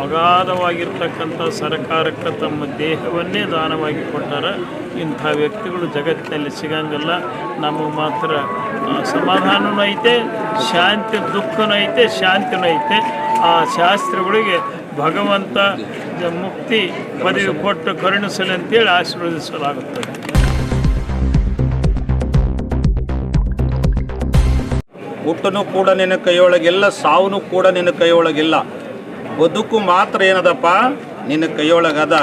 ಅಗಾಧವಾಗಿರ್ತಕ್ಕಂಥ ಸರ್ಕಾರಕ್ಕೆ ತಮ್ಮ ದೇಹವನ್ನೇ ದಾನವಾಗಿ ಕೊಟ್ಟಾರ. ಇಂಥ ವ್ಯಕ್ತಿಗಳು ಜಗತ್ತಿನಲ್ಲಿ ಸಿಗಂಗಿಲ್ಲ. ನಮಗೆ ಮಾತ್ರ ಸಮಾಧಾನವೂ ಐತೆ, ಶಾಂತಿ ದುಃಖನೂ ಐತೆ, ಶಾಂತಿನೂ ಐತೆ. ಆ ಶಾಸ್ತ್ರಿಗಳಿಗೆ ಭಗವಂತ ಮುಕ್ತಿ ಪದವಿ ಕೊಟ್ಟು ಕರುಣಿಸಲಿ ಅಂತೇಳಿ ಆಶೀರ್ವದಿಸಲಾಗುತ್ತದೆ. ಹುಟ್ಟನು ಕೂಡ ನಿನ್ನ ಕೈಯೊಳಗಿಲ್ಲ, ಸಾವನು ಕೂಡ ನಿನ್ನ ಕೈಯೊಳಗಿಲ್ಲ. ಬದುಕು ಮಾತ್ರ ಏನದಪ್ಪ ನಿನ್ನ ಕೈಯೊಳಗದ.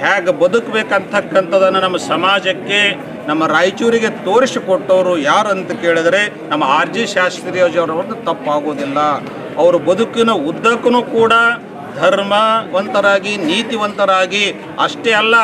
ಹೇಗೆ ಬದುಕಬೇಕಂತಕ್ಕಂಥದ್ದನ್ನು ನಮ್ಮ ಸಮಾಜಕ್ಕೆ, ನಮ್ಮ ರಾಯಚೂರಿಗೆ ತೋರಿಸಿಕೊಟ್ಟವರು ಯಾರು ಅಂತ ಕೇಳಿದರೆ ನಮ್ಮ RG ಶಾಸ್ತ್ರಿಯವರದ್ದು ತಪ್ಪಾಗೋದಿಲ್ಲ. ಅವರು ಬದುಕಿನ ಉದ್ದಕ್ಕೂ ಕೂಡ ಧರ್ಮವಂತರಾಗಿ, ನೀತಿವಂತರಾಗಿ, ಅಷ್ಟೇ ಅಲ್ಲ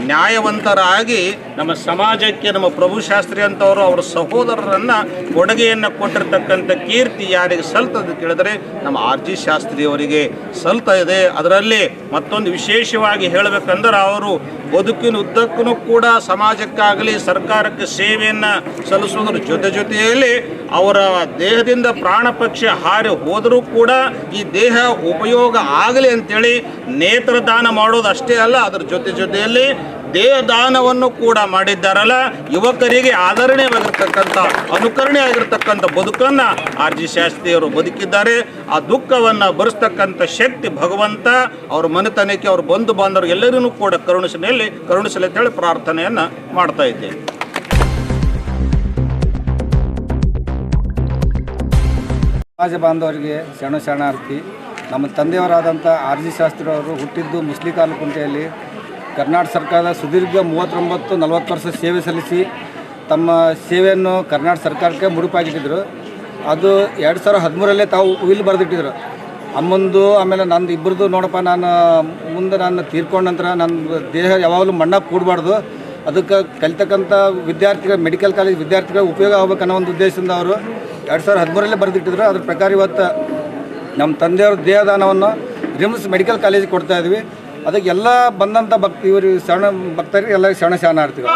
ನ್ಯಾಯವಂತರಾಗಿ ನಮ್ಮ ಸಮಾಜಕ್ಕೆ ನಮ್ಮ ಪ್ರಭು ಶಾಸ್ತ್ರಿ ಅಂತವರು ಅವರ ಸಹೋದರರನ್ನು ಕೊಡುಗೆಯನ್ನು ಕೊಟ್ಟಿರ್ತಕ್ಕಂಥ ಕೀರ್ತಿ ಯಾರಿಗೆ ಸಲ್ತದೆ ಕೇಳಿದರೆ ನಮ್ಮ RG ಶಾಸ್ತ್ರಿಯವರಿಗೆ ಸಲ್ತಾ ಇದೆ. ಅದರಲ್ಲಿ ಮತ್ತೊಂದು ವಿಶೇಷವಾಗಿ ಹೇಳಬೇಕಂದ್ರೆ ಅವರು ಬದುಕಿನ ಉದ್ದಕ್ಕೂ ಕೂಡ ಸಮಾಜಕ್ಕಾಗಲಿ ಸರ್ಕಾರಕ್ಕೆ ಸೇವೆಯನ್ನು ಸಲ್ಲಿಸೋದ್ರ ಜೊತೆಯಲ್ಲಿ ಅವರ ದೇಹದಿಂದ ಪ್ರಾಣ ಪಕ್ಷಿ ಹಾರಿ ಹೋದರೂ ಕೂಡ ಈ ದೇಹ ಉಪಯೋಗ ಆಗಲಿ ಅಂತೇಳಿ ನೇತ್ರದಾನ ಮಾಡೋದು ಅಷ್ಟೇ ಅಲ್ಲ, ಅದರ ಜೊತೆಯಲ್ಲಿ ದೇಹದಾನವನ್ನು ಕೂಡ ಮಾಡಿದ್ದಾರಲ್ಲ. ಯುವಕರಿಗೆ ಆದರಣೆಯಾಗಿರ್ತಕ್ಕಂಥ, ಅನುಕರಣೆ ಆಗಿರ್ತಕ್ಕಂಥ ಬದುಕನ್ನು RG ಶಾಸ್ತ್ರಿಯವರು ಬದುಕಿದ್ದಾರೆ. ಆ ದುಃಖವನ್ನು ಭರಿಸ್ತಕ್ಕಂಥ ಶಕ್ತಿ ಭಗವಂತ ಅವ್ರ ಮನೆತನಕ್ಕೆ, ಅವ್ರ ಬಂಧು ಬಾಂಧವರು ಎಲ್ಲರೂ ಕೂಡ ಕರುಣಿಸಲಿ ಅಂತೇಳಿ ಪ್ರಾರ್ಥನೆಯನ್ನು ಮಾಡ್ತಾ ಇದ್ದೇವೆ. ಸಮಾಜ ಬಾಂಧವರಿಗೆ ಶರಣಾರ್ಥಿ. ನಮ್ಮ ತಂದೆಯವರಾದಂಥ RG ಶಾಸ್ತ್ರಿಯವರು ಹುಟ್ಟಿದ್ದು ಮುಸ್ಲಿಕಾಲ್ ಕುಂಟೆಯಲ್ಲಿ. ಕರ್ನಾಟಕ ಸರ್ಕಾರದ ಸುದೀರ್ಘ 39-40 ವರ್ಷ ಸೇವೆ ಸಲ್ಲಿಸಿ ತಮ್ಮ ಸೇವೆಯನ್ನು ಕರ್ನಾಟಕ ಸರ್ಕಾರಕ್ಕೆ ಮುಡುಪಾಗಿಟ್ಟಿದ್ರು. ಅದು 2013ರಲ್ಲೇ ತಾವು ವಿಲ್ ಬರೆದಿಟ್ಟಿದ್ರು. ಅಮ್ಮಂದು ಆಮೇಲೆ ನಂದು ಇಬ್ಬರದು ನೋಡಪ್ಪ, ನಾನು ತೀರ್ಕೊಂಡ ನಂತರ ನನ್ನ ದೇಹ ಯಾವಾಗಲೂ ಮಣ್ಣಾಗ ಕೂಡಬಾರ್ದು, ಅದಕ್ಕೆ ಕಲಿತಕ್ಕಂಥ ವಿದ್ಯಾರ್ಥಿಗಳು, ಮೆಡಿಕಲ್ ಕಾಲೇಜ್ ವಿದ್ಯಾರ್ಥಿಗಳು ಉಪಯೋಗ ಆಗಬೇಕನ್ನೋ ಒಂದು ಉದ್ದೇಶದಿಂದ ಅವರು 2013ರಲ್ಲೇ ಬರೆದಿಟ್ಟಿದ್ರು. ಅದ್ರ ಪ್ರಕಾರ ಇವತ್ತು ನಮ್ಮ ತಂದೆಯವ್ರ ದೇಹದಾನವನ್ನು ರಿಮ್ಸ್ ಮೆಡಿಕಲ್ ಕಾಲೇಜಿಗೆ ಕೊಡ್ತಾಯಿದ್ವಿ. ಅದಕ್ಕೆ ಎಲ್ಲ ಬಂದಂಥ ಇವರು ಭಕ್ತರಿಗೆ ಎಲ್ಲ ಶರಣಾರ್ಥಿಗಳು.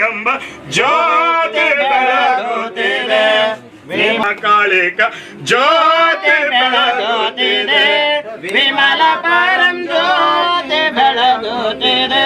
ಎಂಬ ಜ್ಯೋತಿ ಬೆಳಗುತ್ತಿದೆ, ಕಾಳಿಕ ಜ್ಯೋತಿ ಬೆಳಗುತ್ತಿದೆ, ವಿಮಲ ಪರಂ ಜ್ಯೋತಿ ಬೆಳಗುತ್ತಿದೆ.